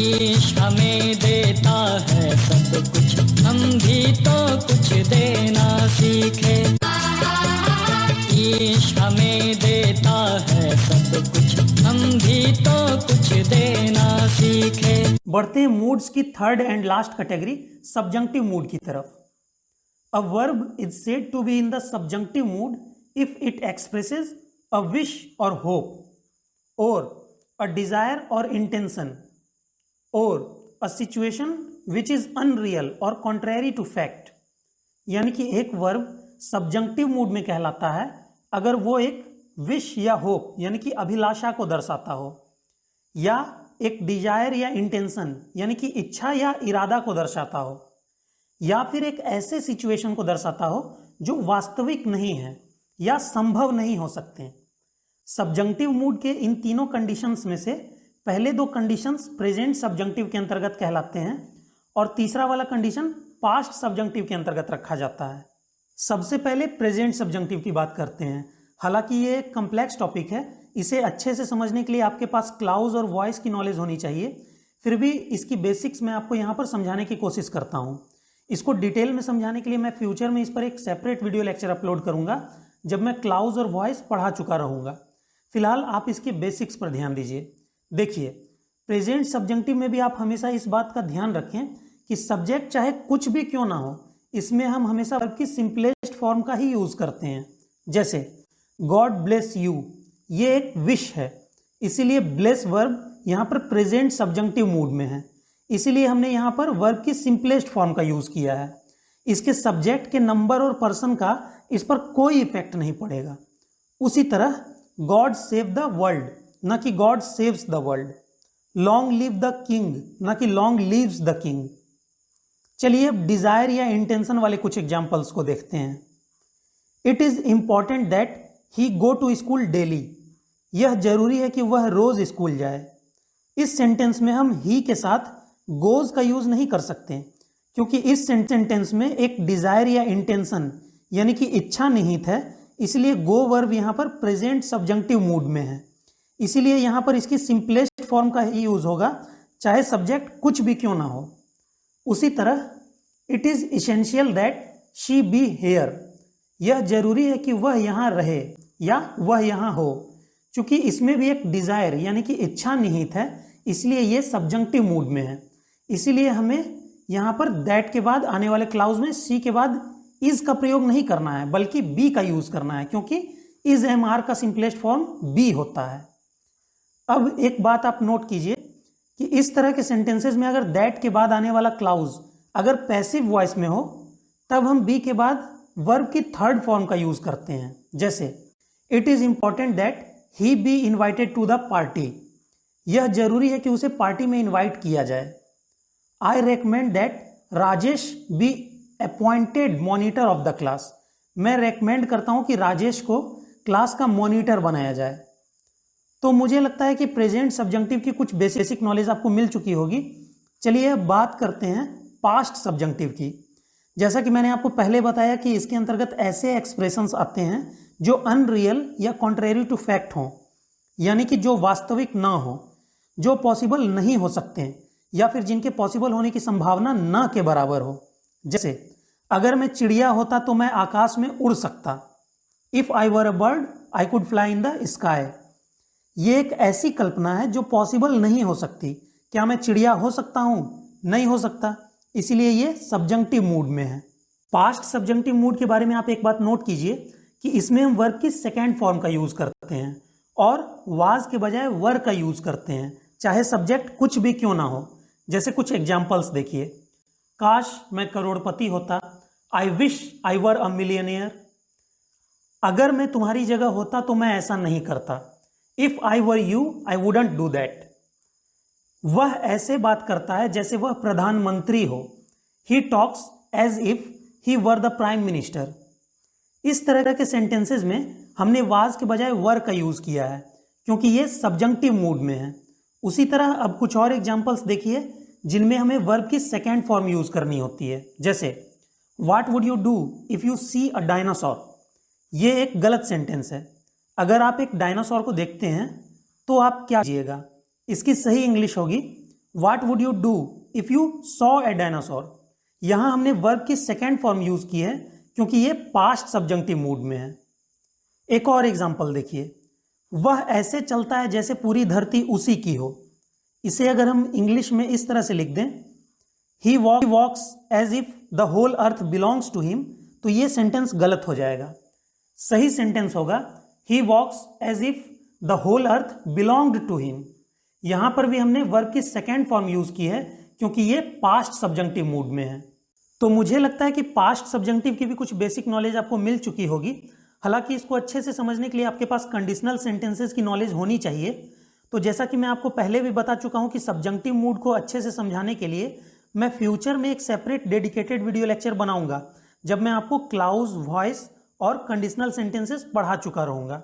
ईश हमें देता है सब कुछ, हम भी तो कुछ देना सीखे। ईश हमें देता है सब कुछ, हम भी तो कुछ देना सीखे। बढ़ते हैं मूड्स की third and last category, subjunctive mood की तरफ। A verb is said to be in the subjunctive mood if it expresses a wish or hope or a desire or intention or a situation which is unreal or contrary to fact. यानी कि एक verb subjunctive mood में कहलाता है अगर वो एक wish या होप यानी कि अभिलाषा को दर्शाता हो, या एक डिजायर या इंटेंशन यानी कि इच्छा या इरादा को दर्शाता हो, या फिर एक ऐसे सिचुएशन को दर्शाता हो जो वास्तविक नहीं है या संभव नहीं हो सकते। सब्जंक्टिव मूड के इन तीनों कंडीशंस में से पहले दो कंडीशंस प्रेजेंट सब्जंक्टिव के अंतर्गत कहलाते हैं और तीसरा वाला कंडीशन पास्ट सब्जंक्टिव के अंतर्गत रखा जाता है। सबसे पहले प्रेजेंट सब्जंक्टिव की बात करते हैं। हालांकि ये एक कॉम्प्लेक्स टॉपिक है, इसे अच्छे से समझने के लिए आपके पास क्लाउज और वॉइस की नॉलेज होनी चाहिए। फिर भी इसकी बेसिक्स मैं आपको यहाँ पर समझाने की कोशिश करता हूँ। इसको डिटेल में समझाने के लिए मैं फ्यूचर में इस पर एक सेपरेट वीडियो लेक्चर अपलोड करूँगा जब मैं क्लाउज और वॉइस पढ़ा चुका रहूँगा। फिलहाल आप इसके बेसिक्स पर ध्यान दीजिए। देखिए, प्रेजेंट सब्जंक्टिव में भी आप हमेशा इस बात का ध्यान रखें कि सब्जेक्ट चाहे कुछ भी क्यों ना हो, इसमें हम हमेशा वर्ब की सिंपलेस्ट फॉर्म का ही यूज करते हैं। जैसे गॉड ब्लेस यू, ये एक विश है, इसीलिए ब्लेस वर्ब यहाँ पर प्रेजेंट सब्जंक्टिव मूड में है, इसीलिए हमने यहाँ पर वर्ब की सिंपलेस्ट फॉर्म का यूज किया है। इसके सब्जेक्ट के नंबर और पर्सन का इस पर कोई इफेक्ट नहीं पड़ेगा। उसी तरह गॉड सेव द वर्ल्ड, न कि God saves the world. Long live the king, न कि लॉन्ग लिव्स द किंग। चलिए अब डिजायर या इंटेंशन वाले कुछ एग्जाम्पल्स को देखते हैं। It is important that he go to school daily, यह जरूरी है कि वह रोज स्कूल जाए। इस सेंटेंस में हम ही के साथ गोज का यूज नहीं कर सकते क्योंकि इस सेंटेंस में एक डिजायर या इंटेंशन यानी कि इच्छा निहित है, इसलिए गो वर्ब यहाँ पर प्रेजेंट सब्जंक्टिव मूड में है, इसीलिए यहाँ पर इसकी सिंपलेस्ट फॉर्म का ही यूज होगा चाहे सब्जेक्ट कुछ भी क्यों ना हो। उसी तरह it is essential that she be here, यह जरूरी है कि वह यहाँ रहे या वह यहाँ हो। चूंकि इसमें भी एक डिजायर यानी कि इच्छा निहित है, इसलिए यह सब्जंक्टिव मूड में है, इसीलिए हमें यहाँ पर दैट के बाद आने वाले क्लाउज में सी के बाद इज का प्रयोग नहीं करना है बल्कि बी का यूज करना है, क्योंकि इज एम आर का सिंपलेस्ट फॉर्म बी होता है। अब एक बात आप नोट कीजिए कि इस तरह के सेंटेंसेस में अगर दैट के बाद आने वाला क्लाउज अगर पैसिव वॉइस में हो तब हम बी के बाद वर्ब की थर्ड फॉर्म का यूज करते हैं। जैसे it is important that he be invited to the party, यह जरूरी है कि उसे पार्टी में इन्वाइट किया जाए। I recommend that Rajesh be appointed monitor of the class, मैं रेकमेंड करता हूं कि राजेश को क्लास का मॉनिटर बनाया जाए। तो मुझे लगता है कि प्रेजेंट सब्जंक्टिव की कुछ बेसिक नॉलेज आपको मिल चुकी होगी। चलिए अब बात करते हैं पास्ट सब्जंक्टिव की। जैसा कि मैंने आपको पहले बताया कि इसके अंतर्गत ऐसे एक्सप्रेशंस आते हैं जो अनरियल या कॉन्ट्रेरी टू फैक्ट हों, यानी कि जो वास्तविक ना हो, जो पॉसिबल नहीं हो सकते या फिर जिनके पॉसिबल होने की संभावना ना के बराबर हो। जैसे अगर मैं चिड़िया होता तो मैं आकाश में उड़ सकता। If I were a bird I could fly in the sky, ये एक ऐसी कल्पना है जो पॉसिबल नहीं हो सकती। क्या मैं चिड़िया हो सकता हूं? नहीं हो सकता, इसीलिए ये सब्जंक्टिव मूड में है। पास्ट सब्जंक्टिव मूड के बारे में आप एक बात नोट कीजिए कि इसमें हम वर्ब की सेकेंड फॉर्म का यूज करते हैं और वाज के बजाय वर का यूज करते हैं, चाहे सब्जेक्ट कुछ भी क्यों ना हो। जैसे कुछ एग्जाम्पल्स देखिए, काश मैं करोड़पति होता, I wish I were a millionaire. अगर मैं तुम्हारी जगह होता तो मैं ऐसा नहीं करता। If I were you I wouldn't do that. वह ऐसे बात करता है जैसे वह प्रधानमंत्री हो। He talks as if he were the prime minister. इस तरह के सेंटेंसेस में हमने वाज के बजाय वर का यूज किया है क्योंकि ये सब्जंक्टिव मूड में है। उसी तरह अब कुछ और एग्जाम्पल्स देखिए जिनमें हमें वर्ब की सेकेंड फॉर्म यूज करनी होती है। जैसे what would you do if you see a dinosaur. ये एक गलत सेंटेंस है। अगर आप एक डायनासोर को देखते हैं तो आप क्या कीजिएगा? इसकी सही इंग्लिश होगी what would you do if you saw a dinosaur. यहां हमने वर्ब की सेकेंड फॉर्म यूज की है क्योंकि ये पास्ट सब्जंक्टिव मूड में है। एक और एग्जांपल देखिए, वह ऐसे चलता है जैसे पूरी धरती उसी की हो। इसे अगर हम इंग्लिश में इस तरह से लिख दें, he walks as if the whole earth belongs to him, तो ये सेंटेंस गलत हो जाएगा। सही सेंटेंस होगा he walks as if the whole earth belonged to him. यहां पर भी हमने वर्ब की सेकेंड फॉर्म यूज की है क्योंकि ये पास्ट सब्जंक्टिव मूड में है। तो मुझे लगता है कि पास्ट सब्जंक्टिव की भी कुछ बेसिक नॉलेज आपको मिल चुकी होगी। हालांकि इसको अच्छे से समझने के लिए आपके पास कंडीशनल सेंटेंसेस की नॉलेज होनी चाहिए। तो जैसा कि मैं आपको पहले भी बता चुका हूं कि सब्जंक्टिव मूड को अच्छे से समझाने के लिए मैं फ्यूचर में एक सेपरेट डेडिकेटेड वीडियो लेक्चर बनाऊंगा, जब मैं आपको क्लाउज, वॉइस और कंडीशनल सेंटेंसेस पढ़ा चुका रहूंगा।